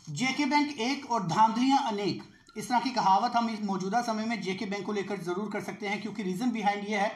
जेके bank एक और धांधलियां अनेक, इस तरह की कहावत हम इस मौजूदा समय में जेके बैंक को लेकर जरूर कर सकते हैं, क्योंकि रीजन बिहाइंड ये है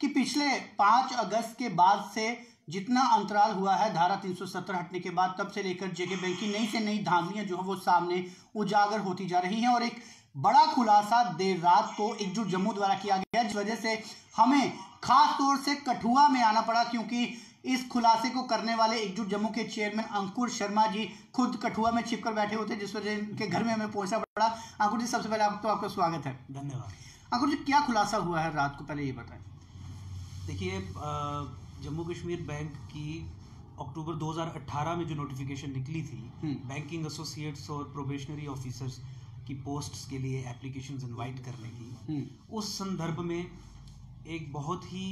कि पिछले 5 अगस्त के बाद से जितना अंतराल हुआ है धारा 370 हटने के बाद, तब से लेकर जेके बैंक की नई से नई धांधलियां जो है वो सामने उजागर होती जा रही हैं। और एक बड़ा खुलासा देर रात को एकजुट जम्मू द्वारा किया गया, जिस वजह से हमें खास तौर से कठुआ में आना पड़ा, क्योंकि इस खुलासे को करने वाले एकजुट जम्मू के चेयरमैन अंकुर शर्मा जी खुद कठुआ में छिपकर बैठे होते, जिस वजह के घर में हमें पहुंचना पड़ा। अंकुर जी, सबसे पहले आपका स्वागत है। धन्यवाद। अंकुर जी, क्या खुलासा हुआ है रात को, पहले ये बताएं। देखिए, जम्मू कश्मीर बैंक की अक्टूबर 2018 में जो नोटिफिकेशन निकली थी बैंकिंग एसोसिएट्स और प्रोबेशनरी ऑफिसर्स की पोस्ट्स के लिए एप्लीकेशंस इनवाइट करने की, उस संदर्भ में एक बहुत ही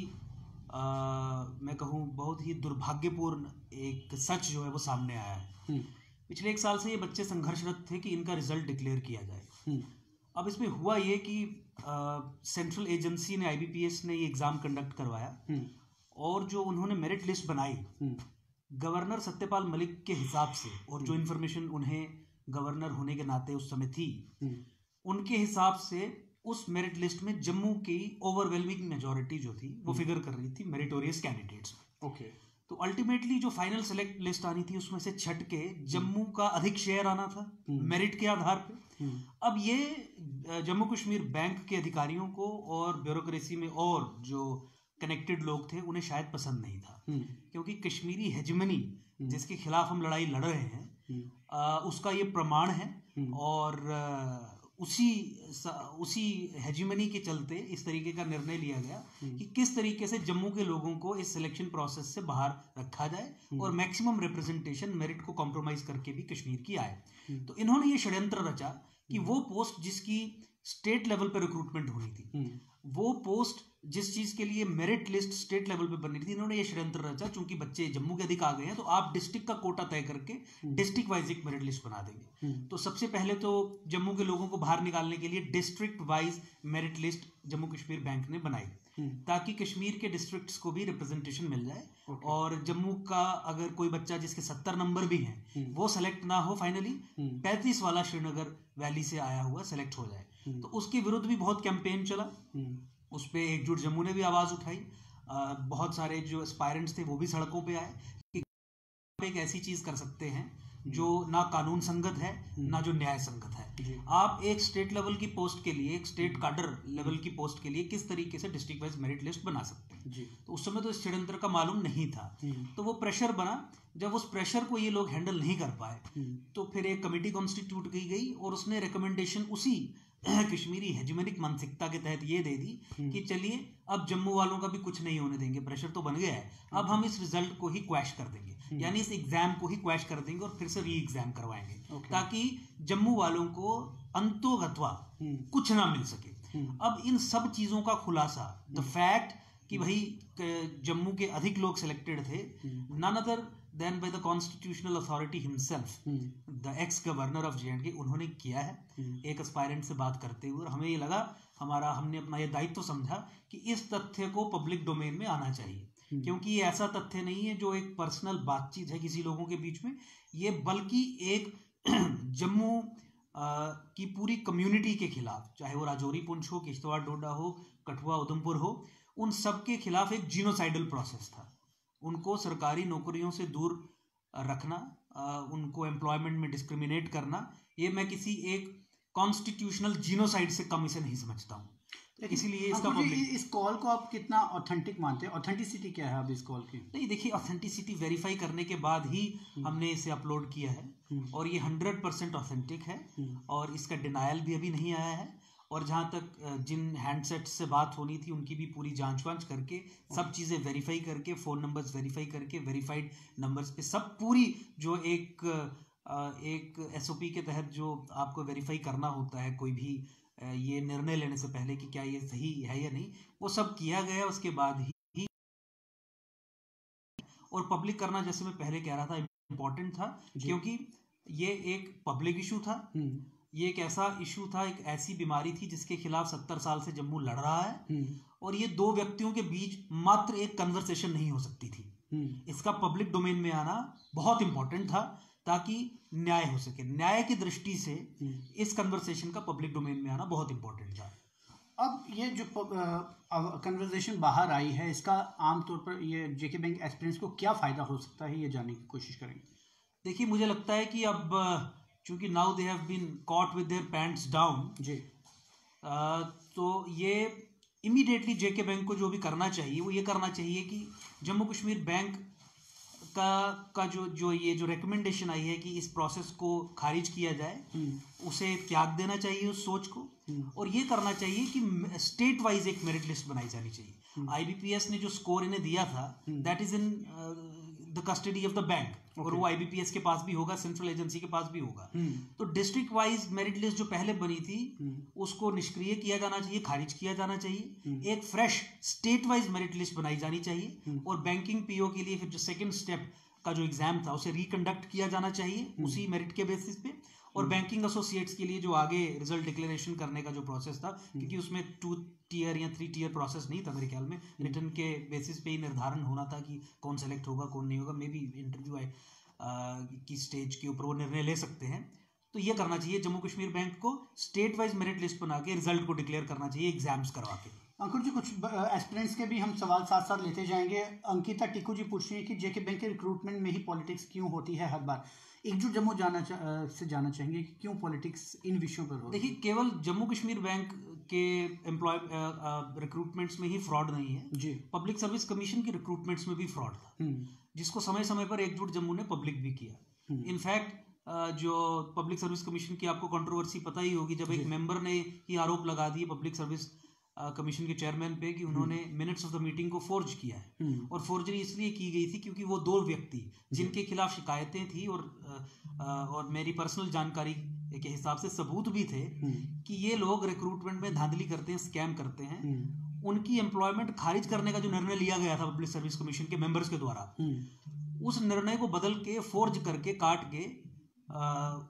मैं कहूँ बहुत ही दुर्भाग्यपूर्ण एक सच जो है वो सामने आया है। पिछले 1 साल से ये बच्चे संघर्षरत थे कि इनका रिजल्ट डिक्लेयर किया जाए। अब इसमें हुआ ये कि सेंट्रल एजेंसी ने, IBPS ने ये एग्जाम कंडक्ट करवाया और जो उन्होंने मेरिट लिस्ट बनाई गवर्नर सत्यपाल मलिक के हिसाब से, और जो इन्फॉर्मेशन उन्हें गवर्नर होने के नाते उस समय थी, उनके हिसाब से उस मेरिट लिस्ट में जम्मू की ओवरवेलमिंग मेजॉरिटी जो थी वो फिगर कर रही थी मेरिटोरियस कैंडिडेट्स में। ओके। तो अल्टीमेटली जो फाइनल सेलेक्ट लिस्ट आनी थी उसमें से छट के जम्मू का अधिक शेयर आना था मेरिट के आधार पे। अब ये जम्मू कश्मीर बैंक के अधिकारियों को और ब्यूरोक्रेसी में और जो कनेक्टेड लोग थे उन्हें शायद पसंद नहीं था, क्योंकि कश्मीरी हेजमनी जिसके खिलाफ हम लड़ाई लड़ रहे हैं उसका ये प्रमाण है, और उसी हेजिमनी के चलते इस तरीके का निर्णय लिया गया कि किस तरीके से जम्मू के लोगों को इस सिलेक्शन प्रोसेस से बाहर रखा जाए और मैक्सिमम रिप्रेजेंटेशन मेरिट को कॉम्प्रोमाइज करके भी कश्मीर की आए। तो इन्होंने ये षड्यंत्र रचा कि वो पोस्ट जिसकी स्टेट लेवल पर रिक्रूटमेंट होनी थी, वो पोस्ट जिस चीज के लिए मेरिट लिस्ट स्टेट लेवल पे बननी थी, इन्होंने ये षड्यंत्र रचा चूंकि बच्चे जम्मू के अधिक आ गए हैं तो आप डिस्ट्रिक्ट का कोटा तय करके डिस्ट्रिक्ट वाइज एक मेरिट लिस्ट बना देंगे। तो सबसे पहले तो जम्मू के लोगों को बाहर निकालने के लिए district wise merit list Jammu Kashmir bank ने बनाई ताकि कश्मीर के डिस्ट्रिक्ट्स को भी रिप्रेजेंटेशन मिल जाए और जम्मू का अगर कोई बच्चा जिसके 70 नंबर भी हैं वो सेलेक्ट ना हो, फाइनली 35 वाला श्रीनगर वैली से आया हुआ सेलेक्ट हो जाए। तो उसके विरुद्ध भी बहुत कैंपेन चला, उस पर एकजुट जम्मू ने भी आवाज उठाई, बहुत सारे जो एस्पायरेंट्स थे वो भी सड़कों पे आए कि एक ऐसी चीज कर सकते हैं जो ना कानून संगत है ना जो न्याय संगत है। आप एक स्टेट लेवल की पोस्ट के लिए, एक स्टेट काडर लेवल की पोस्ट के लिए किस तरीके से डिस्ट्रिक्ट वाइज मेरिट लिस्ट बना सकते हैं। तो उस समय तो इस षड्यंत्र का मालूम नहीं था, तो वो प्रेशर बना। जब उस प्रेशर को ये लोग हैंडल नहीं कर पाए तो फिर एक कमेटी कॉन्स्टिट्यूट की गई और उसने रिकमेंडेशन उसी कश्मीरी हेजिमनिक मानसिकता के तहत ये दे दी कि चलिए अब जम्मू वालों का भी कुछ नहीं होने देंगे, प्रेशर तो बन गया है, अब हम इस रिजल्ट को ही क्वैश कर देंगे, यानी इस एग्जाम को ही क्वैश कर देंगे और फिर से री एग्जाम करवाएंगे ताकि जम्मू वालों को अंतोगत्वा कुछ ना मिल सके। अब इन सब चीजों का खुलासा, द फैक्ट कि भाई जम्मू के अधिक लोग सिलेक्टेड थे, none other than by the constitutional authority himself, the ex governor of JNK, उन्होंने किया है एक एस्पायरेंट से बात करते हुए। और हमें ये लगा, हमने अपना ये दायित्व समझा कि इस तथ्य को पब्लिक डोमेन में आना चाहिए, क्योंकि ये ऐसा तथ्य नहीं है जो एक पर्सनल बातचीत है किसी लोगों के बीच में, ये बल्कि एक जम्मू की पूरी कम्युनिटी के खिलाफ, चाहे वो राजौरी पुंछ हो, किश्तवाड़ डोडा हो, कठुआ उधमपुर हो, उन सब के खिलाफ एक जीनोसाइडल प्रोसेस था। उनको सरकारी नौकरियों से दूर रखना, उनको एम्प्लॉयमेंट में डिस्क्रिमिनेट करना, ये मैं किसी एक कॉन्स्टिट्यूशनल जीनोसाइड से कम इसे नहीं समझता हूँ। इसीलिए इसका इस कॉल को आप कितना ऑथेंटिक मानते हैं? ऑथेंटिसिटी क्या है अब इस कॉल की? नहीं, देखिए, ऑथेंटिसिटी वेरीफाई करने के बाद ही हमने इसे अपलोड किया है और ये 100% ऑथेंटिक है और इसका डिनायल भी अभी नहीं आया है। और जहाँ तक जिन हैंडसेट से बात होनी थी उनकी भी पूरी जांच वांच करके, सब चीज़ें वेरीफाई करके, फ़ोन नंबर्स वेरीफाई करके, वेरीफाइड नंबर्स पे सब पूरी जो एक SOP के तहत जो आपको वेरीफाई करना होता है कोई भी ये निर्णय लेने से पहले कि क्या ये सही है या नहीं, वो सब किया गया। उसके बाद ही और पब्लिक करना, जैसे मैं पहले कह रहा था, इम्पोर्टेंट था क्योंकि ये एक पब्लिक इशू था, ये एक ऐसा इशू था, एक ऐसी बीमारी थी जिसके खिलाफ 70 साल से जम्मू लड़ रहा है और ये 2 व्यक्तियों के बीच मात्र एक कन्वर्सेशन नहीं हो सकती थी। इसका पब्लिक डोमेन में आना बहुत इंपॉर्टेंट था ताकि न्याय हो सके। न्याय की दृष्टि से इस कन्वर्सेशन का पब्लिक डोमेन में आना बहुत इंपॉर्टेंट था। अब ये जो कन्वर्सेशन बाहर आई है, इसका आमतौर पर ये जेके बैंक एस्पिरेंट्स को क्या फ़ायदा हो सकता है, ये जानने की कोशिश करेंगे। देखिए, मुझे लगता है कि अब चूंकि now they have been caught with their pants down जी, तो ये इमीडिएटली जेके बैंक को जो भी करना चाहिए वो ये करना चाहिए कि जम्मू कश्मीर बैंक का जो रिकमेंडेशन आई है कि इस प्रोसेस को खारिज किया जाए, उसे त्याग देना चाहिए उस सोच को, और ये करना चाहिए कि स्टेट वाइज एक मेरिट लिस्ट बनाई जानी चाहिए। आईबीपीएस ने जो स्कोर इन्हें दिया था that is in the custody of the bank, और वो आईबीपीएस के पास भी होगा, सेंट्रल एजेंसी के पास भी होगा। तो डिस्ट्रिक्ट वाइज मेरिट लिस्ट जो पहले बनी थी उसको निष्क्रिय किया जाना चाहिए, खारिज किया जाना चाहिए। एक fresh state wise merit list बनाई जानी चाहिए, और बैंकिंग पीओ के लिए फिर जो सेकंड स्टेप का जो एग्जाम था उसे रिकंडक्ट किया जाना चाहिए उसी मेरिट के बेसिस पे। और बैंकिंग एसोसिएट्स के लिए जो आगे रिजल्ट डिक्लेरेशन करने का जो प्रोसेस था, क्योंकि उसमें 2 टियर या 3 टियर प्रोसेस नहीं था मेरे ख्याल में, रिटर्न के बेसिस पे ही निर्धारण होना था कि कौन सेलेक्ट होगा कौन नहीं होगा। मे बी इंटरव्यू की स्टेज के ऊपर वो निर्णय ले सकते हैं। तो ये करना चाहिए जम्मू कश्मीर बैंक को, स्टेट वाइज मेरिट लिस्ट बना के रिजल्ट को डिक्लेयर करना चाहिए एग्जाम्स करवा के। अंकुर जी, कुछ एस्पिरेंट्स के भी हम सवाल साथ साथ लेते जाएंगे। अंकिता टिक्कू जी पूछ रही है कि जेके बैंक के रिक्रूटमेंट में ही पॉलिटिक्स क्यों होती है हर बार। एकजुट जम्मू से जानना चाहेंगे कि क्यों पॉलिटिक्स इन विषयों पर होती है। देखिए, केवल जम्मू कश्मीर बैंक के एम्प्लॉय रिक्रूटमेंट्स में ही फ्रॉड नहीं है जी, पब्लिक सर्विस कमीशन की रिक्रूटमेंट्स में भी फ्रॉड था, जिसको समय समय पर एकजुट जम्मू ने पब्लिक भी किया। इनफैक्ट जो पब्लिक सर्विस कमीशन की आपको कंट्रोवर्सी पता ही होगी, जब एक मेंबर ने ही आरोप लगा दिए पब्लिक सर्विस कमीशन के चेयरमैन पे कि उन्होंने मिनट्स ऑफ द मीटिंग को फोर्ज किया है। और फोर्जरी इसलिए की गई थी क्योंकि वो 2 व्यक्ति जिनके खिलाफ शिकायतें थी और मेरी पर्सनल जानकारी के हिसाब से सबूत भी थे कि ये लोग रिक्रूटमेंट में धांधली करते हैं, स्कैम करते हैं, उनकी एम्प्लॉयमेंट खारिज करने का जो निर्णय लिया गया था पब्लिक सर्विस कमीशन के मेंबर्स के द्वारा, उस निर्णय को बदल के, फोर्ज करके, काट के,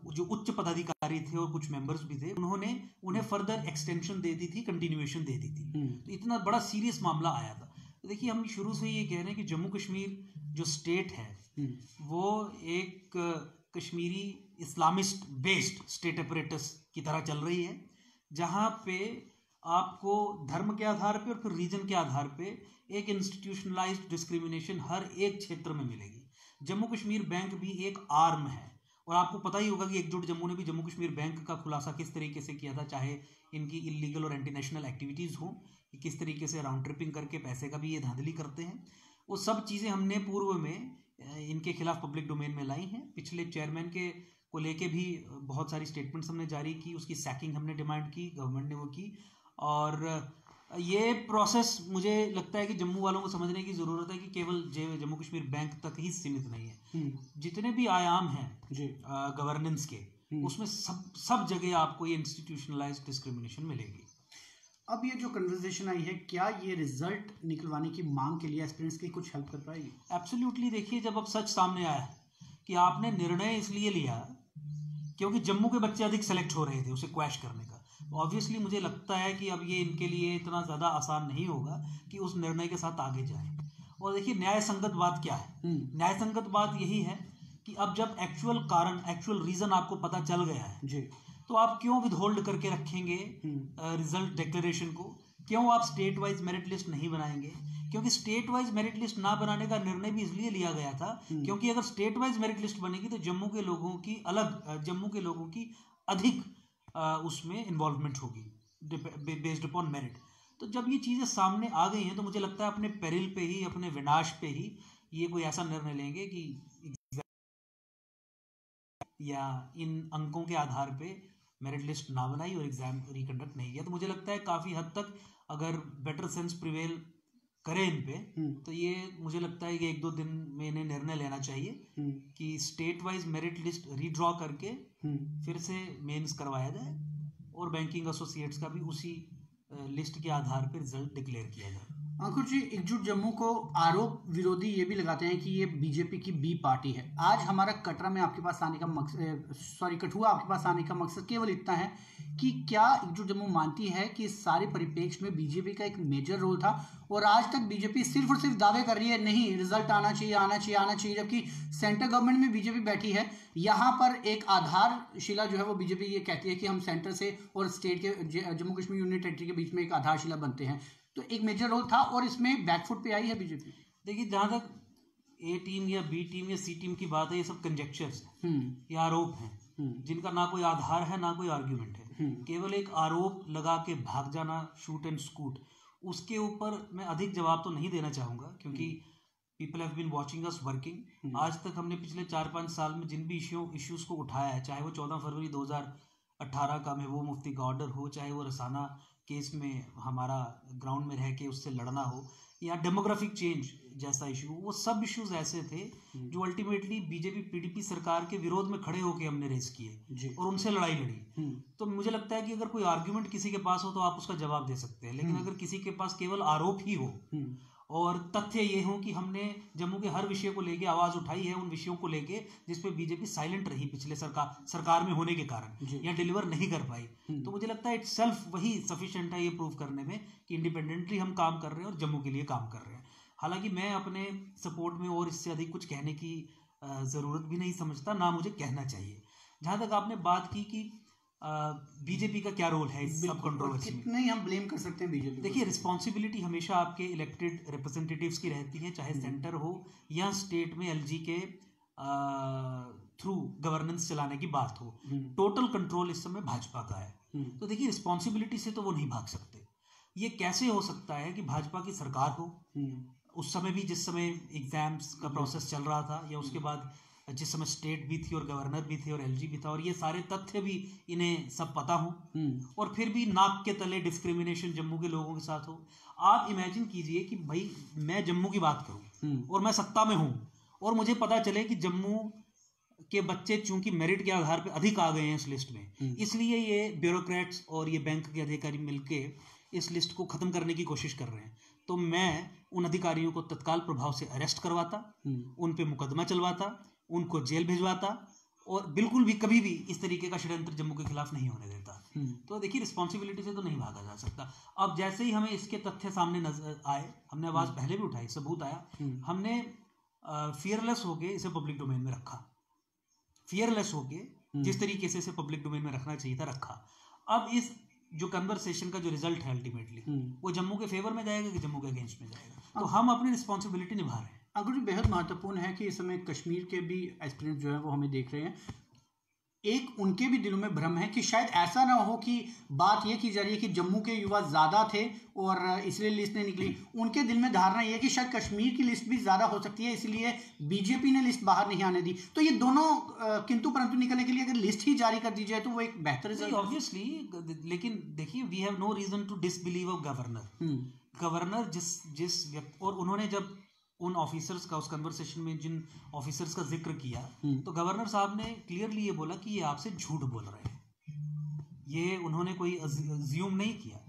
जो उच्च पदाधिकारी थे और कुछ मेंबर्स भी थे, उन्होंने उन्हें फर्दर एक्सटेंशन दे दी थी, कंटिन्यूएशन दे दी थी। तो इतना बड़ा सीरियस मामला आया था। तो देखिए, हम शुरू से ये कह रहे हैं कि जम्मू कश्मीर जो स्टेट है वो एक Kashmiri Islamist based state apparatus की तरह चल रही है, जहाँ पे आपको धर्म के आधार पे और फिर रीजन के आधार पे एक इंस्टीट्यूशनलाइज्ड डिस्क्रिमिनेशन हर एक क्षेत्र में मिलेगी। जम्मू कश्मीर बैंक भी एक आर्म है, और आपको पता ही होगा कि एकजुट जम्मू ने भी जम्मू कश्मीर बैंक का खुलासा किस तरीके से किया था, चाहे इनकी इलीगल और एंटी नेशनल एक्टिविटीज़ हो, किस तरीके से राउंड ट्रिपिंग करके पैसे का भी ये धांधली करते हैं। वो सब चीज़ें हमने पूर्व में इनके खिलाफ पब्लिक डोमेन में लाई हैं। पिछले चेयरमैन के को लेके भी बहुत सारी स्टेटमेंट्स हमने जारी की, उसकी सैकिंग हमने डिमांड की, गवर्नमेंट ने वो की। और ये प्रोसेस मुझे लगता है कि जम्मू वालों को समझने की ज़रूरत है कि केवल जम्मू कश्मीर बैंक तक ही सीमित नहीं है। जितने भी आयाम हैं गवर्नेंस के, उसमें सब जगह आपको ये इंस्टीट्यूशनलाइज्ड डिस्क्रिमिनेशन मिलेगी। अब ये जो कन्वर्सेशन आई है, क्या ये रिजल्ट निकलवाने की मांग के लिए एस्पिरेंट्स की कुछ हेल्प कर पाएगी? एब्सोल्युटली। देखिए, जब अब सच सामने आया कि आपने निर्णय इसलिए लिया क्योंकि जम्मू के बच्चे अधिक सेलेक्ट हो रहे थे उसे क्वैश करने का, ऑब्वियसली मुझे लगता है कि अब ये इनके लिए इतना ज़्यादा आसान नहीं होगा कि उस निर्णय के साथ आगे जाए। और देखिए, न्याय संगत बात क्या है? न्याय संगत बात यही है कि अब जब एक्चुअल कारण, एक्चुअल रीज़न आपको पता चल गया है जी, तो आप क्यों विदहोल्ड करके रखेंगे रिजल्ट डिक्लेरेशन को? क्यों आप स्टेट वाइज मेरिट लिस्ट नहीं बनाएंगे? क्योंकि स्टेट वाइज मेरिट लिस्ट ना बनाने का निर्णय भी इसलिए लिया गया था क्योंकि अगर स्टेट वाइज मेरिट लिस्ट बनेगी तो जम्मू के लोगों की अधिक उसमें इन्वॉल्वमेंट होगी बेस्ड अपॉन मेरिट। तो जब ये चीज़ें सामने आ गई हैं तो मुझे लगता है अपने पेरिल पे ही, अपने विनाश पे ही ये कोई ऐसा निर्णय लेंगे कि या इन अंकों के आधार पे मेरिट लिस्ट ना बनाई और एग्जाम रिकंडक्ट नहीं किया। तो मुझे लगता है काफ़ी हद तक अगर बेटर सेंस प्रिवेल करें इन पे तो ये मुझे लगता है कि 1-2 दिन में इन्हें निर्णय लेना चाहिए कि state wise merit list redraw करके फिर से मेंस करवाया जाए और बैंकिंग एसोसिएट्स का भी उसी लिस्ट के आधार पर रिजल्ट डिक्लेयर किया जाए। अंकुर जी, एकजुट जम्मू को आरोप विरोधी ये भी लगाते हैं कि ये बीजेपी की बी पार्टी है। आज हमारा कटरा में आपके पास आने का मकसद, कठुआ आपके पास आने का मकसद केवल इतना है कि क्या एकजुट जम्मू मानती है कि इस सारे परिप्रेक्ष्य में बीजेपी का एक मेजर रोल था, और आज तक बीजेपी सिर्फ और सिर्फ दावे कर रही है नहीं रिजल्ट आना चाहिए आना चाहिए आना चाहिए, जबकि सेंट्रल गवर्नमेंट में बीजेपी बैठी है। यहाँ पर एक आधारशिला जो है वो बीजेपी ये कहती है कि हम सेंटर से और स्टेट के जम्मू कश्मीर यूनियन टेरिटरी के बीच में एक आधारशिला बनते हैं। तो एक मेजर रोल था और इसमें बैकफुट पे आई है बीजेपी। देखिए, जहां तक ए टीम या बी टीम या सी टीम की बात है, ये सब कंजेक्चर्स हैं, ये आरोप हैं जिनका ना कोई आधार है ना कोई आर्ग्यूमेंट है। केवल एक आरोप लगा के भाग जाना, शूट एंड स्कूट, उसके ऊपर मैं अधिक जवाब तो नहीं देना चाहूँगा, क्योंकि people have been watching us working. आज तक हमने पिछले 4-5 साल में जिन भी इश्यूज़ को उठाया है, चाहे वो 14 फरवरी 2018 का महबूब मुफ्ती का ऑर्डर हो, चाहे वो रसाना केस में हमारा ग्राउंड में रह के उससे लड़ना हो, या डेमोग्राफिक चेंज जैसा इशू, वो सब इश्यूज ऐसे थे जो अल्टीमेटली बीजेपी पीडीपी सरकार के विरोध में खड़े होकर हमने रेस किए और उनसे लड़ाई लड़ी। तो मुझे लगता है कि अगर कोई आर्ग्यूमेंट किसी के पास हो तो आप उसका जवाब दे सकते हैं, लेकिन अगर किसी के पास केवल आरोप ही हो और तथ्य ये हो कि हमने जम्मू के हर विषय को लेके आवाज उठाई है, उन विषयों को लेके जिसपे बीजेपी साइलेंट रही पिछले सरकार में होने के कारण या डिलीवर नहीं कर पाई, तो मुझे लगता है इट सेल्फ वही सफिशिएंट है ये प्रूव करने में कि इंडिपेंडेंटली हम काम कर रहे हैं और जम्मू के लिए काम कर रहे हैं। हालांकि मैं अपने सपोर्ट में और इससे अधिक कुछ कहने की ज़रूरत भी नहीं समझता, ना मुझे कहना चाहिए। जहाँ तक आपने बात की कि बीजेपी का क्या रोल है इस सब कंट्रोवर्सी में, कितना ही हम ब्लेम कर सकते हैं बीजेपी। देखिए, रिस्पॉन्सिबिलिटी हमेशा आपके इलेक्टेड रिप्रेजेंटेटिव्स की रहती है, चाहे सेंटर हो या स्टेट में एलजी के थ्रू गवर्नेंस चलाने की बात हो। टोटल कंट्रोल इस समय भाजपा का है। तो देखिए, रिस्पॉन्सिबिलिटी से तो वो नहीं भाग सकते। ये कैसे हो सकता है कि भाजपा की सरकार हो, उस समय भी जिस समय एग्जाम्स का प्रोसेस चल रहा था, या उसके बाद जिस समय स्टेट भी थी और गवर्नर भी थे और एलजी भी था, और ये सारे तथ्य भी इन्हें सब पता हो, और फिर भी नाक के तले डिस्क्रिमिनेशन जम्मू के लोगों के साथ हो। आप इमेजिन कीजिए कि भाई मैं जम्मू की बात करूं और मैं सत्ता में हूं, और मुझे पता चले कि जम्मू के बच्चे चूंकि मेरिट के आधार पर अधिक आ गए हैं इस लिस्ट में, इसलिए ये ब्यूरोक्रेट्स और ये बैंक के अधिकारी मिलके इस लिस्ट को खत्म करने की कोशिश कर रहे हैं। तो मैं उन अधिकारियों को तत्काल प्रभाव से अरेस्ट करवाता, उन पे मुकदमा चलवाता, उनको जेल भिजवाता, और बिल्कुल भी कभी भी इस तरीके का षड्यंत्र जम्मू के खिलाफ नहीं होने देता। तो देखिए, रिस्पॉन्सिबिलिटी से तो नहीं भागा जा सकता। अब जैसे ही हमें इसके तथ्य सामने नजर आए, हमने आवाज पहले भी उठाई, सबूत आया, हमने फियरलेस होके इसे पब्लिक डोमेन में रखा। फियरलेस होके जिस तरीके से इसे पब्लिक डोमेन में रखना चाहिए था, रखा। अब इस जो कन्वर्सेशन का जो रिजल्ट है अल्टीमेटली वो जम्मू के फेवर में जाएगा कि जम्मू के अगेंस्ट में जाएगा। तो हम अपनी रिस्पॉन्सिबिलिटी निभा रहे हैं। अंकुर जी, बेहद महत्वपूर्ण है कि इस समय कश्मीर के भी एस्पिरेंट्स जो है वो हमें देख रहे हैं। एक उनके भी दिलों में भ्रम है कि शायद ऐसा ना हो कि बात यह की जा रही है कि जम्मू के युवा ज़्यादा थे और इसलिए लिस्ट नहीं निकली। उनके दिल में धारणा यह है कि शायद कश्मीर की लिस्ट भी ज़्यादा हो सकती है, इसलिए बीजेपी ने लिस्ट बाहर नहीं आने दी। तो ये दोनों किंतु परंतु निकलने के लिए अगर लिस्ट ही जारी कर दी जाए तो वो एक बेहतर रिजल्ट ऑब्वियसली। लेकिन देखिए, we have no reason to disbelieve of governor जिस व्यक्ति, और उन्होंने जब उन ऑफिसर्स का, उस कन्वर्सेशन में जिन ऑफिसर्स का जिक्र किया, तो गवर्नर साहब ने क्लियरली ये बोला कि ये आपसे झूठ बोल रहे हैं। ये उन्होंने कोई अज्यूम नहीं किया।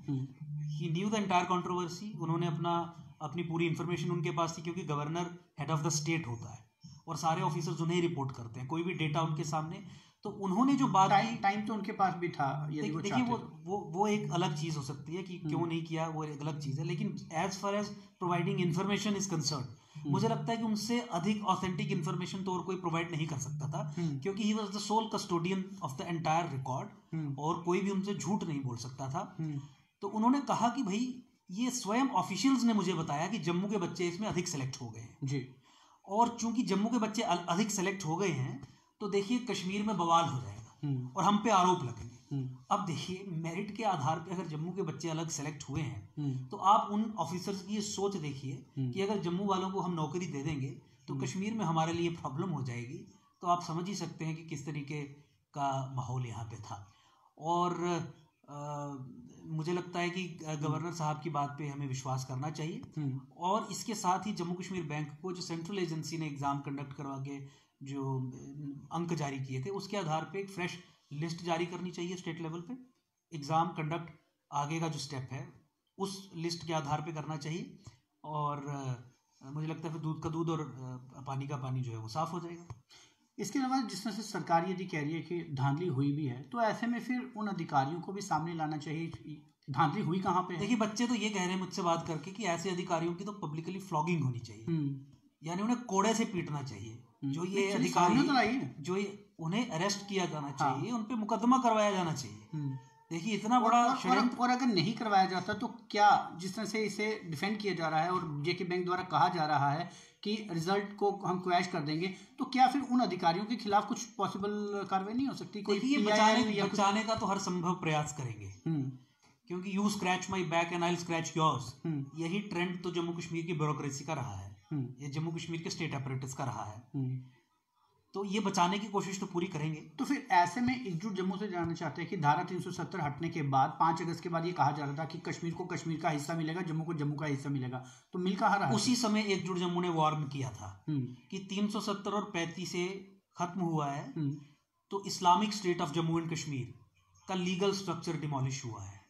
ही न्यू द एंटायर कंट्रोवर्सी। उन्होंने अपनी पूरी इंफॉर्मेशन उनके पास थी, क्योंकि governor head of the state होता है और सारे ऑफिसर्स उन्हें रिपोर्ट करते हैं, कोई भी डेटा उनके सामने। तो उन्होंने जो बात टाइम तो उनके पास भी था। देखिए, वो एक अलग चीज हो सकती है कि क्यों नहीं किया, वो एक अलग चीज है, लेकिन as far as providing information is concern, मुझे लगता है कि उनसे अधिक ऑथेंटिक इन्फॉर्मेशन तो और कोई प्रोवाइड नहीं कर सकता था, क्योंकि he was the sole custodian of the entire record, और कोई भी उनसे झूठ नहीं बोल सकता था। तो उन्होंने कहा कि भाई ये स्वयं ऑफिशियल्स ने मुझे बताया कि जम्मू के बच्चे इसमें अधिक सेलेक्ट हो गए हैं जी, और चूंकि जम्मू के बच्चे अधिक सेलेक्ट हो गए हैं, तो देखिए कश्मीर में बवाल हो जाएगा और हम पे आरोप लगेंगे। अब देखिए, मेरिट के आधार पे अगर जम्मू के बच्चे अलग सेलेक्ट हुए हैं, तो आप उन ऑफिसर्स की ये सोच देखिए कि अगर जम्मू वालों को हम नौकरी दे देंगे तो कश्मीर में हमारे लिए प्रॉब्लम हो जाएगी। तो आप समझ ही सकते हैं कि किस तरीके का माहौल यहाँ पे था। और मुझे लगता है कि गवर्नर साहब की बात पे हमें विश्वास करना चाहिए, और इसके साथ ही जम्मू कश्मीर बैंक को जो सेंट्रल एजेंसी ने एग्ज़ाम कंडक्ट करवा के जो अंक जारी किए थे, उसके आधार पे एक फ्रेश लिस्ट जारी करनी चाहिए स्टेट लेवल पे। एग्ज़ाम कंडक्ट आगे का जो स्टेप है उस लिस्ट के आधार पे करना चाहिए, और मुझे लगता है फिर दूध का दूध और पानी का पानी जो है वो साफ हो जाएगा। इसके अलावा जिस तरह से सरकार यदि कह रही है कि धांधली हुई भी है, तो ऐसे में फिर उन अधिकारियों को भी सामने लाना चाहिए, धांधली हुई कहाँ पे है। देखिए, बच्चे तो ये कह रहे हैं मुझसे बात करके कि ऐसे अधिकारियों की तो पब्लिकली फ्लॉगिंग होनी चाहिए, यानी उन्हें कोड़े से पीटना चाहिए। जो ये अधिकारी जो उन्हें अरेस्ट किया जाना चाहिए, उन पे मुकदमा करवाया जाना चाहिए। देखिए, इतना बड़ा और अगर नहीं करवाया जाता तो क्या, जिस तरह से इसे डिफेंड किया जा रहा है और जेके बैंक द्वारा कहा जा रहा है कि रिजल्ट को हम क्वैश कर देंगे, तो क्या फिर उन अधिकारियों के खिलाफ कुछ पॉसिबल कार्रवाई नहीं हो सकती? कोई बचाने का तो हर संभव प्रयास करेंगे, क्योंकि you scratch my back and I scratch yours, यही ट्रेंड तो जम्मू कश्मीर की ब्यूरोक्रेसी का रहा है, ये जम्मू कश्मीर के स्टेट अपरेटिस का रहा है। तो ये बचाने की कोशिश तो पूरी करेंगे। तो फिर ऐसे में एकजुट जम्मू से जानना चाहते हैं कि धारा 370 हटने के बाद 5 अगस्त के बाद ये कहा जा रहा था कि कश्मीर को कश्मीर का हिस्सा मिलेगा, जम्मू को जम्मू का हिस्सा मिलेगा, तो मिल कहाँ रहा है? उसी समय एकजुट जम्मू ने वार्न किया था कि 370 और 35 से खत्म हुआ है तो Islamic state of Jammu and Kashmir का लीगल स्ट्रक्चर डिमोलिश हुआ है,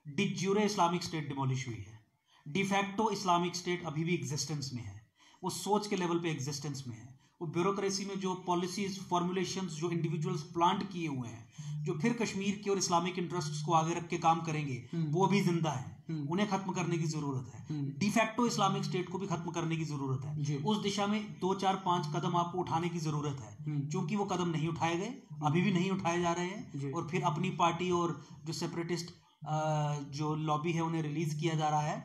डी ज्यूरे इस्लामिक स्टेट डिमोलिश हुई है, डिफैक्टो इस्लामिक स्टेट अभी भी एग्जिस्टेंस में है, वो सोच के लेवल पे एग्जिस्टेंस में है, वो ब्यूरोक्रेसी में जो पॉलिसीज फॉर्मुलेशंस जो इंडिविजुअल्स प्लांट किए हुए हैं, जो फिर कश्मीर के और इस्लामिक इंटरेस्ट्स को आगे रख के काम करेंगे, वो भी जिंदा है, उन्हें खत्म करने की जरूरत है। डिफैक्टो इस्लामिक स्टेट को भी खत्म करने की जरूरत है। उस दिशा में 2, 4, 5 कदम आपको उठाने की जरूरत है, क्योंकि वो कदम नहीं उठाए गए, अभी भी नहीं उठाए जा रहे हैं, और फिर अपनी पार्टी और जो सेपरेटिस्ट जो लॉबी है उन्हें रिलीज किया जा रहा है,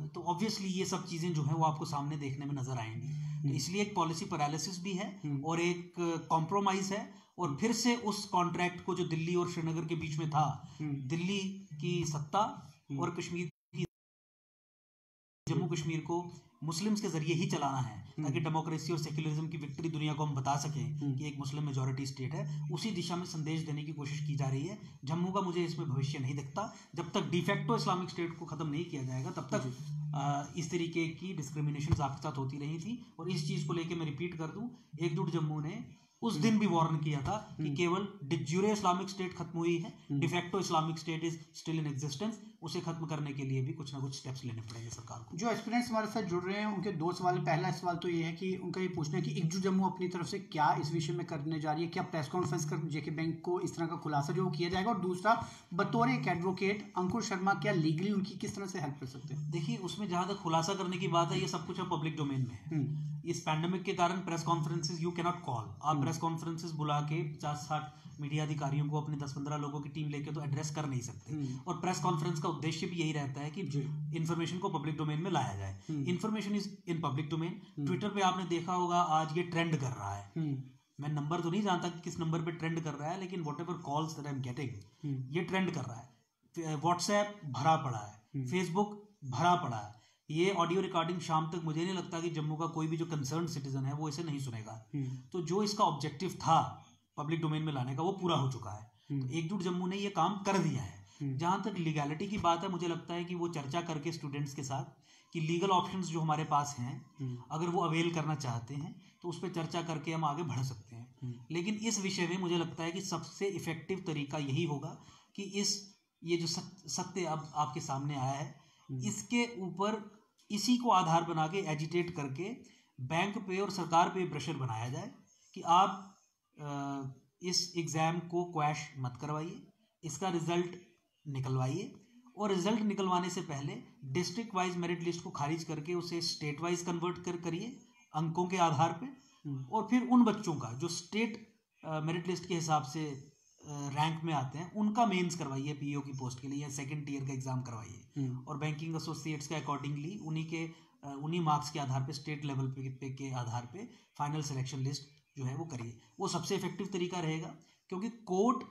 तो ऑब्वियसली ये सब चीजें जो है वो आपको सामने देखने में नजर आएंगी। तो इसलिए एक पॉलिसी पैरालिसिस भी है और एक कॉम्प्रोमाइज है, और फिर से उस कॉन्ट्रैक्ट को जो दिल्ली और श्रीनगर के बीच में था, दिल्ली की सत्ता और कश्मीर की, जम्मू कश्मीर को मुस्लिम्स के जरिए ही चलाना है, ताकि डेमोक्रेसी और सेक्युलरिज्म की विक्ट्री दुनिया को हम बता सकें कि एक मुस्लिम मेजॉरिटी स्टेट है। उसी दिशा में संदेश देने की कोशिश की जा रही है। जम्मू का मुझे इसमें भविष्य नहीं दिखता। जब तक डिफैक्टो इस्लामिक स्टेट को खत्म नहीं किया जाएगा, तब तक इस तरीके की डिस्क्रिमिनेशन आपके साथ होती रही थी। और इस चीज को लेकर मैं रिपीट कर दूं, एकजुट जम्मू ने उस दिन भी वार्न किया था कि केवल डी ज्यूरे इस्लामिक स्टेट खत्म हुई है, de facto Islamic state is still in existence, उसे खत्म करने के लिए भी कुछ ना कुछ स्टेप्स लेने पड़ेंगे सरकार को। जो एस्पिरेंट्स हमारे साथ जुड़ रहे हैं उनके 2 सवाल। पहला सवाल तो ये है कि उनका ये पूछना है कि एकजुट जम्मू अपनी तरफ से क्या इस विषय में करने जा रही है, क्या प्रेस कॉन्फ्रेंस कर जेके बैंक को इस तरह का खुलासा जो किया जाएगा, और दूसरा बतौर एक एडवोकेट अंकुर शर्मा क्या लीगली उनकी किस तरह से हेल्प कर सकते हैं? देखिए, उसमें जहां तक खुलासा करने की बात है, ये सब कुछ अब पब्लिक डोमेन में है। इस पैंडेमिक के कारण press conferences you can not call, आप प्रेस कॉन्फ्रेंसेस बुला के 50-60 मीडिया अधिकारियों को अपने 10-15 लोगों की टीम लेके तो एड्रेस कर नहीं सकते। और प्रेस कॉन्फ्रेंस का उद्देश्य भी यही रहता है कि इन्फॉर्मेशन को पब्लिक डोमेन में लाया जाए। Information is in public domain. Twitter पे आपने देखा होगा आज ये ट्रेंड कर रहा है, मैं नंबर तो नहीं जानता कि किस नंबर पे ट्रेंड कर रहा है, लेकिन what ever calls that I am getting, ये ट्रेंड कर रहा है। व्हाट्सएप भरा पड़ा है, फेसबुक भरा पड़ा है। ये ऑडियो रिकॉर्डिंग शाम तक मुझे नहीं लगता कि जम्मू का कोई भी जो कंसर्न सिटीजन है वो इसे नहीं सुनेगा। तो जो इसका ऑब्जेक्टिव था पब्लिक डोमेन में लाने का, वो पूरा हो चुका है। तो एकजुट जम्मू ने ये काम कर दिया है। जहां तक लीगैलिटी की बात है, मुझे लगता है कि वो चर्चा करके स्टूडेंट्स के साथ कि लीगल ऑप्शंस जो हमारे पास हैं, अगर वो अवेल करना चाहते हैं तो उस पर चर्चा करके हम आगे बढ़ सकते हैं। लेकिन इस विषय में मुझे लगता है कि सबसे इफेक्टिव तरीका यही होगा कि ये जो सत्य अब आपके सामने आया है, इसके ऊपर इसी को आधार बना के एजिटेट करके बैंक पे और सरकार पे प्रेशर बनाया जाए कि आप इस एग्ज़ाम को क्वैश मत करवाइए, इसका रिजल्ट निकलवाइए, और रिजल्ट निकलवाने से पहले डिस्ट्रिक्ट वाइज मेरिट लिस्ट को खारिज करके उसे स्टेट वाइज कन्वर्ट करिए अंकों के आधार पे, और फिर उन बच्चों का जो स्टेट मेरिट लिस्ट के हिसाब से रैंक में आते हैं उनका मेंस करवाइए पीओ की पोस्ट के लिए, या सेकंड टियर का एग्जाम करवाइए, और बैंकिंग एसोसिएट्स का अकॉर्डिंगली उन्हीं मार्क्स के आधार पे स्टेट लेवल पे के आधार पे फाइनल सिलेक्शन लिस्ट जो है वो करिए। वो सबसे इफेक्टिव तरीका रहेगा, क्योंकि कोर्ट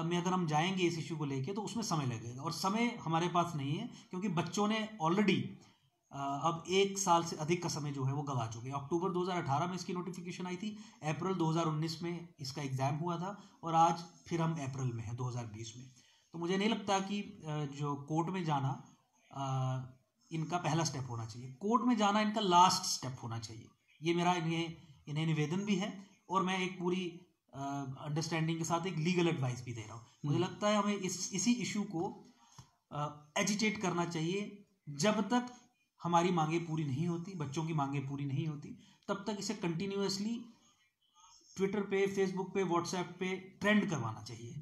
में अगर हम जाएंगे इस इशू को लेके तो उसमें समय लगेगा, और समय हमारे पास नहीं है, क्योंकि बच्चों ने ऑलरेडी अब 1 साल से अधिक का समय जो है वो गवा चुके हैं। अक्टूबर 2018 में इसकी नोटिफिकेशन आई थी, अप्रैल 2019 में इसका एग्ज़ाम हुआ था, और आज फिर हम अप्रैल में हैं 2020 में। तो मुझे नहीं लगता कि जो कोर्ट में जाना इनका पहला स्टेप होना चाहिए, कोर्ट में जाना इनका लास्ट स्टेप होना चाहिए। ये मेरा इन्हें निवेदन भी है, और मैं एक पूरी अंडरस्टैंडिंग के साथ एक लीगल एडवाइस भी दे रहा हूँ। मुझे लगता है हमें इसी इशू को एजिटेट करना चाहिए जब तक हमारी मांगे पूरी नहीं होती, बच्चों की मांगे पूरी नहीं होती, तब तक इसे कंटिन्यूअसली ट्विटर पे, फेसबुक पे, व्हाट्सएप पे ट्रेंड करवाना चाहिए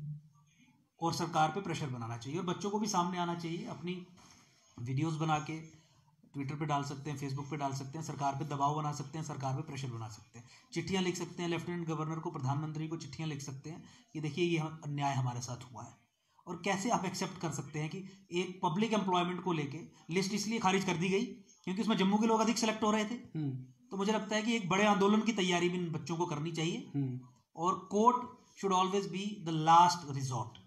और सरकार पे प्रेशर बनाना चाहिए और बच्चों को भी सामने आना चाहिए। अपनी वीडियोस बना के ट्विटर पे डाल सकते हैं, फेसबुक पे डाल सकते हैं, सरकार पे दबाव बना सकते हैं, सरकार पे प्रेशर बना सकते हैं, चिट्ठियां लिख सकते हैं, लेफ्टिनेंट गवर्नर को, प्रधानमंत्री को चिट्ठियां लिख सकते हैं कि देखिए ये अन्याय हमारे साथ हुआ है। और कैसे आप एक्सेप्ट कर सकते हैं कि एक पब्लिक एम्प्लॉयमेंट को लेके लिस्ट इसलिए खारिज कर दी गई क्योंकि उसमें जम्मू के लोग अधिक सेलेक्ट हो रहे थे। तो मुझे लगता है कि एक बड़े आंदोलन की तैयारी भी इन बच्चों को करनी चाहिए और court should always be the last resort.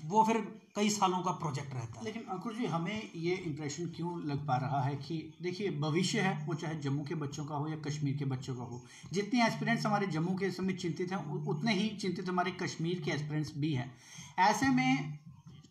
वो फिर कई सालों का प्रोजेक्ट रहता है। लेकिन अंकुर जी, हमें ये इम्प्रेशन क्यों लग पा रहा है कि देखिए भविष्य है, वो चाहे जम्मू के बच्चों का हो या कश्मीर के बच्चों का हो, जितने एस्पिरेंट्स हमारे जम्मू के समय चिंतित हैं उतने ही चिंतित हमारे कश्मीर के एस्पिरेंट्स भी हैं। ऐसे में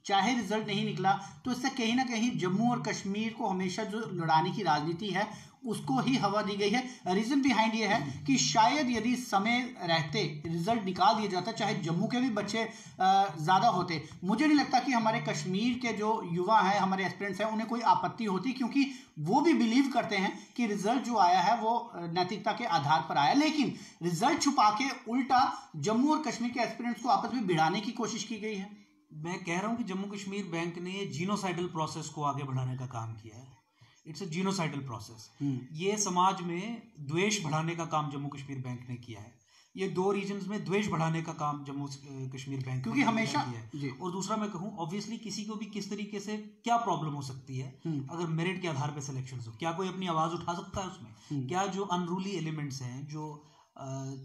चाहे रिजल्ट नहीं निकला तो इससे कहीं ना कहीं जम्मू और कश्मीर को हमेशा जो लड़ाने की राजनीति है उसको ही हवा दी गई है। रीजन बिहाइंड ये है कि शायद यदि समय रहते रिजल्ट निकाल दिया जाता, चाहे जम्मू के भी बच्चे ज़्यादा होते, मुझे नहीं लगता कि हमारे कश्मीर के जो युवा हैं, हमारे एस्पिरेंट्स हैं, उन्हें कोई आपत्ति होती, क्योंकि वो भी बिलीव करते हैं कि रिजल्ट जो आया है वो नैतिकता के आधार पर आया। लेकिन रिजल्ट छुपा के उल्टा जम्मू और कश्मीर के एस्पिरेंट्स को आपस में भिड़ाने की कोशिश की गई है। मैं कह रहा हूं कि जम्मू कश्मीर बैंक ने जीनोसाइडल प्रोसेस को आगे बढ़ाने का काम किया है। It's a genocidal process. ये समाज में द्वेष बढ़ाने का काम जम्मू कश्मीर बैंक ने किया है। ये दो रीजन्स में द्वेष बढ़ाने का काम जम्मू कश्मीर बैंक क्योंकि हमेशा किया है। और दूसरा मैं कहूँ, ऑब्वियसली किसी को भी किस तरीके से क्या प्रॉब्लम हो सकती है अगर मेरिट के आधार पर सिलेक्शन हो, क्या कोई अपनी आवाज उठा सकता है उसमें? क्या जो अनरूली एलिमेंट्स हैं, जो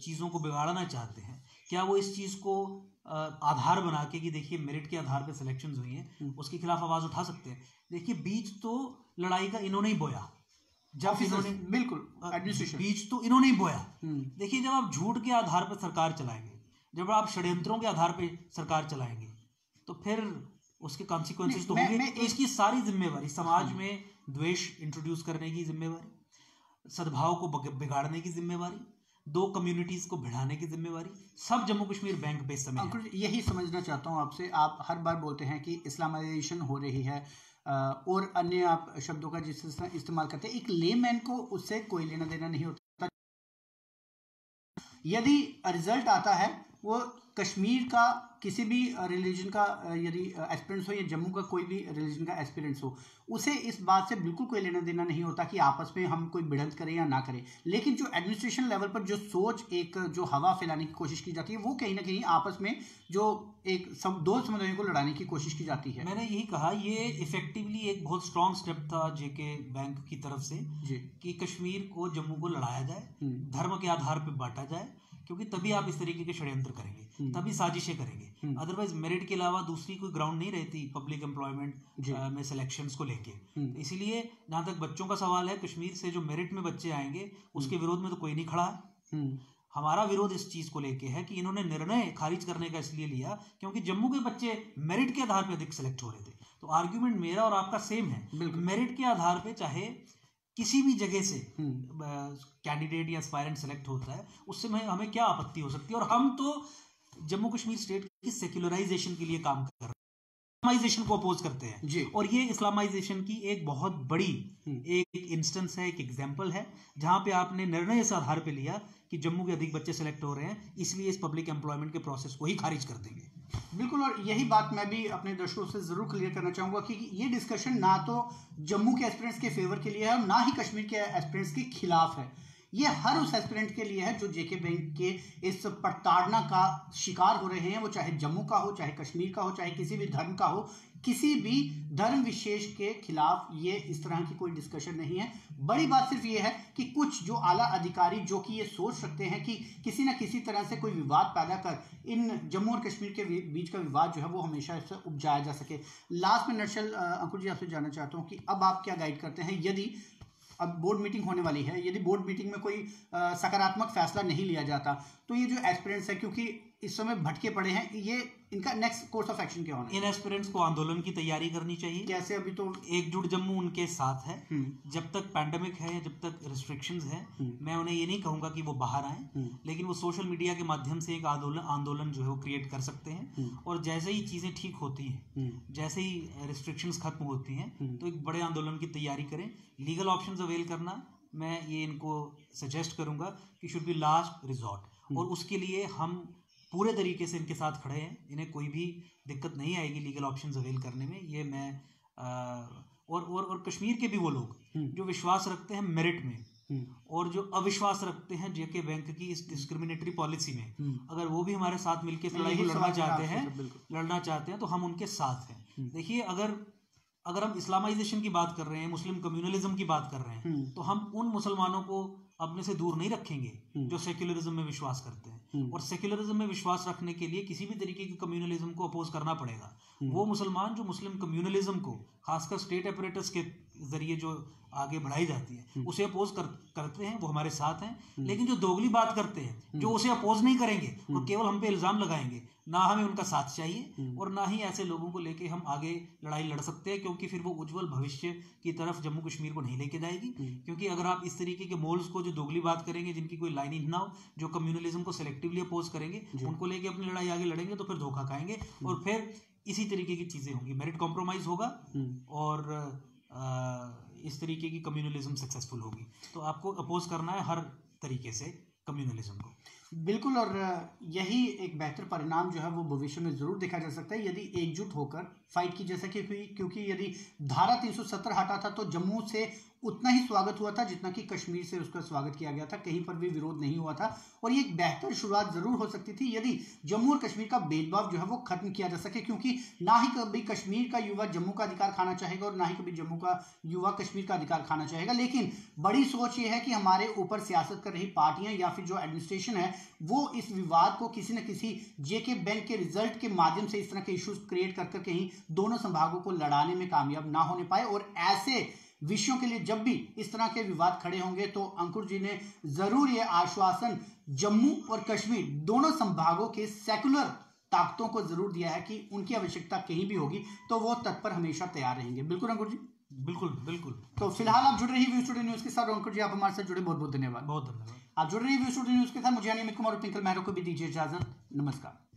चीज़ों को बिगाड़ना चाहते हैं, क्या वो इस चीज़ को आधार बना के कि देखिए मेरिट के आधार पे सिलेक्शंस हुई हैं, उसके खिलाफ आवाज उठा सकते हैं? देखिए बीज तो लड़ाई का इन्होंने ही बोया। जब इन्होंने बिल्कुल एडमिनिस्ट्रेशन बीज तो इन्होंने ही बोया। देखिए जब आप झूठ के आधार पर सरकार चलाएंगे, जब आप षड्यंत्रों के आधार पर सरकार चलाएंगे, तो फिर उसके कॉन्सिक्वेंसेस तो होंगे। तो इसकी सारी जिम्मेवारी, समाज में द्वेष इंट्रोड्यूस करने की जिम्मेवारी, सद्भाव को बिगाड़ने की जिम्मेवारी, दो कम्युनिटीज को भिड़ाने की जिम्मेवारी, सब जम्मू कश्मीर बैंक पे समय है। यही समझना चाहता हूँ आपसे। आप हर बार बोलते हैं कि इस्लामाइजेशन हो रही है और अन्य आप शब्दों का जिस तरह इस्तेमाल करते हैं, एक लेमैन को उससे कोई लेना देना नहीं होता। यदि रिजल्ट आता है वो कश्मीर का किसी भी रिलीजन का यदि एस्पिरेंट्स हो या जम्मू का कोई भी रिलीजन का एस्पिरेंट्स हो, उसे इस बात से बिल्कुल कोई लेना देना नहीं होता कि आपस में हम कोई भिड़ंत करें या ना करें। लेकिन जो एडमिनिस्ट्रेशन लेवल पर जो सोच, एक जो हवा फैलाने की कोशिश की जाती है, वो कहीं ना कहीं आपस में जो एक दो समुदायों को लड़ाने की कोशिश की जाती है। मैंने यही कहा, ये इफेक्टिवली एक बहुत स्ट्रॉन्ग स्टेप था जेके बैंक की तरफ से कि कश्मीर को जम्मू को लड़ाया जाए, धर्म के आधार पर बांटा जाए, क्योंकि तभी आप इस तरीके के षड्यंत्र करेंगे, तभी साजिशें करेंगे। अदरवाइज मेरिट के अलावा दूसरी कोई ग्राउंड नहीं रहती पब्लिक एम्प्लॉयमेंट में सिलेक्शंस को लेके। तो इसीलिए जहां तक बच्चों का सवाल है, कश्मीर से जो मेरिट में बच्चे आएंगे उसके विरोध में तो कोई नहीं खड़ा है। हमारा विरोध इस चीज को लेके है कि इन्होंने निर्णय खारिज करने का इसलिए लिया क्योंकि जम्मू के बच्चे मेरिट के आधार पर अधिक सिलेक्ट हो रहे थे। तो आर्ग्यूमेंट मेरा और आपका सेम है। मेरिट के आधार पर चाहे किसी भी जगह से कैंडिडेट या एस्पायरेंट सेलेक्ट होता है, उससे हमें क्या आपत्ति हो सकती है? और हम तो जम्मू कश्मीर स्टेट की सेक्युलराइजेशन के लिए काम कर रहे हैं, इस्लामाइजेशन को अपोज करते हैं। और ये इस्लामाइजेशन की एक बहुत बड़ी एक इंस्टेंस है, एक एग्जांपल है, जहां पे आपने निर्णय इस आधार पे लिया कि जम्मू के अधिक बच्चे सेलेक्ट हो रहे हैं, इसलिए इस पब्लिक एम्प्लॉयमेंट के प्रोसेस को ही खारिज कर देंगे। बिल्कुल। और यही बात मैं भी अपने दर्शकों से जरूर क्लियर करना चाहूंगा कि ये डिस्कशन ना तो जम्मू के एस्पिरेंट्स के फेवर के लिए है और ना ही कश्मीर के एस्पिरेंट्स के खिलाफ है। ये हर उस एस्पिरेंट के लिए है जो जेके बैंक के इस प्रताड़ना का शिकार हो रहे हैं, वो चाहे जम्मू का हो, चाहे कश्मीर का हो, चाहे किसी भी धर्म का हो, किसी भी धर्म विशेष के खिलाफ ये इस तरह की कोई डिस्कशन नहीं है। बड़ी बात सिर्फ ये है कि कुछ जो आला अधिकारी जो कि ये सोच सकते हैं कि किसी ना किसी तरह से कोई विवाद पैदा कर इन जम्मू और कश्मीर के बीच का विवाद जो है वो हमेशा इससे उपजाया जा सके। लास्ट में नर्शल अंकुर जी आपसे जानना चाहता हूँ कि अब आप क्या गाइड करते हैं, यदि अब बोर्ड मीटिंग होने वाली है, यदि बोर्ड मीटिंग में कोई सकारात्मक फैसला नहीं लिया जाता तो ये जो एस्पिरेंट्स है, क्योंकि इस समय भटके पड़े हैं, ये इनका नेक्स्ट कोर्स ऑफ एक्शन क्या होना है? इन एस्पिरेंट्स को आंदोलन की तैयारी करनी चाहिए। कैसे? अभी तो एकजुट जम्मू उनके साथ है। जब तक पैंडेमिक है, जब तक रिस्ट्रिक्शंस हैं, मैं उन्हें ये नहीं कहूंगा कि वो बाहर आए, लेकिन वो सोशल मीडिया के माध्यम से एक आंदोलन जो है वो क्रिएट कर सकते हैं। और जैसे ही चीजें ठीक होती हैं, जैसे ही रिस्ट्रिक्शंस खत्म होती हैं, तो एक बड़े आंदोलन की तैयारी करें। लीगल ऑप्शंस अवेल करना, मैं ये इनको सजेस्ट करूंगा कि शुड बी लास्ट रिजॉर्ट, और उसके लिए हम पूरे तरीके से इनके साथ खड़े हैं। इन्हें कोई भी दिक्कत नहीं आएगी लीगल ऑप्शंस अवेल करने में। ये मैं और कश्मीर के भी वो लोग जो विश्वास रखते हैं मेरिट में और जो अविश्वास रखते हैं जेके बैंक की इस डिस्क्रिमिनेटरी पॉलिसी में, अगर वो भी हमारे साथ मिलकर इस लड़ाई को लड़ना चाहते हैं तो हम उनके साथ हैं। देखिए, अगर हम इस्लामाइजेशन की बात कर रहे हैं, मुस्लिम कम्युनलिज्म की बात कर रहे हैं, तो हम उन मुसलमानों को अपने से दूर नहीं रखेंगे जो सेक्युलरिज्म में विश्वास करते हैं। और सेक्युलरिज्म में विश्वास रखने के लिए किसी भी तरीके की कम्युनलिज्म को अपोज करना पड़ेगा। वो मुसलमान जो मुस्लिम कम्युनलिज्म को खासकर स्टेट अपरेटस के जरिए जो आगे बढ़ाई जाती है उसे अपोज करते हैं, वो हमारे साथ हैं। लेकिन जो दोगली बात करते हैं, जो उसे अपोज नहीं करेंगे और केवल हम पे इल्जाम लगाएंगे, ना हमें उनका साथ चाहिए और ना ही ऐसे लोगों को लेके हम आगे लड़ाई लड़ सकते हैं, क्योंकि फिर वो उज्जवल भविष्य की तरफ जम्मू कश्मीर को नहीं लेके जाएगी। क्योंकि अगर आप इस तरीके के मोल्स को जो दोगली बात करेंगे, जिनकी कोई लाइनिंग ना हो, जो कम्युनलिज्म को सेलेक्टिवली अपोज करेंगे, उनको लेके अपनी लड़ाई आगे लड़ेंगे तो फिर धोखा खाएंगे और फिर इसी तरीके की चीजें होंगी, मेरिट कॉम्प्रोमाइज होगा और इस तरीके की कम्युनलिज्म सक्सेसफुल होगी। तो आपको अपोज करना है हर तरीके से कम्युनलिज्म को। बिल्कुल, और यही एक बेहतर परिणाम जो है वो भविष्य में जरूर देखा जा सकता है यदि एकजुट होकर फाइट की, जैसा कि हुई। क्योंकि यदि धारा 370 हटा था तो जम्मू से उतना ही स्वागत हुआ था जितना कि कश्मीर से उसका स्वागत किया गया था, कहीं पर भी विरोध नहीं हुआ था। और ये एक बेहतर शुरुआत जरूर हो सकती थी यदि जम्मू और कश्मीर का भेदभाव जो है वो खत्म किया जा सके, क्योंकि ना ही कभी कश्मीर का युवा जम्मू का अधिकार खाना चाहेगा और ना ही कभी जम्मू का युवा कश्मीर का अधिकार खाना चाहेगा। लेकिन बड़ी सोच ये है कि हमारे ऊपर सियासत कर रही पार्टियां या फिर जो एडमिनिस्ट्रेशन है वो इस विवाद को किसी न किसी जेके बैंक के रिजल्ट के माध्यम से इस तरह के इश्यूज क्रिएट कर कहीं दोनों संभागों को लड़ाने में कामयाब ना होने पाए। और ऐसे विषयों के लिए जब भी इस तरह के विवाद खड़े होंगे तो अंकुर जी ने जरूर ये आश्वासन जम्मू और कश्मीर दोनों संभागों के सेकुलर ताकतों को जरूर दिया है कि उनकी आवश्यकता कहीं भी होगी तो वो तत्पर हमेशा तैयार रहेंगे। बिल्कुल अंकुर जी, बिल्कुल बिल्कुल। तो फिलहाल आप जुड़ रही व्यू स्टूडियो न्यूज के साथ। अंकुर जी, आप हमारे साथ जुड़े, बहुत बहुत धन्यवाद। बहुत धन्यवाद। आप जुड़ रही व्यू स्टूडियो न्यूज के साथ। मुझे अमित कुमार और पिंकल मेहरा को भी दीजिए इजाजत। नमस्कार।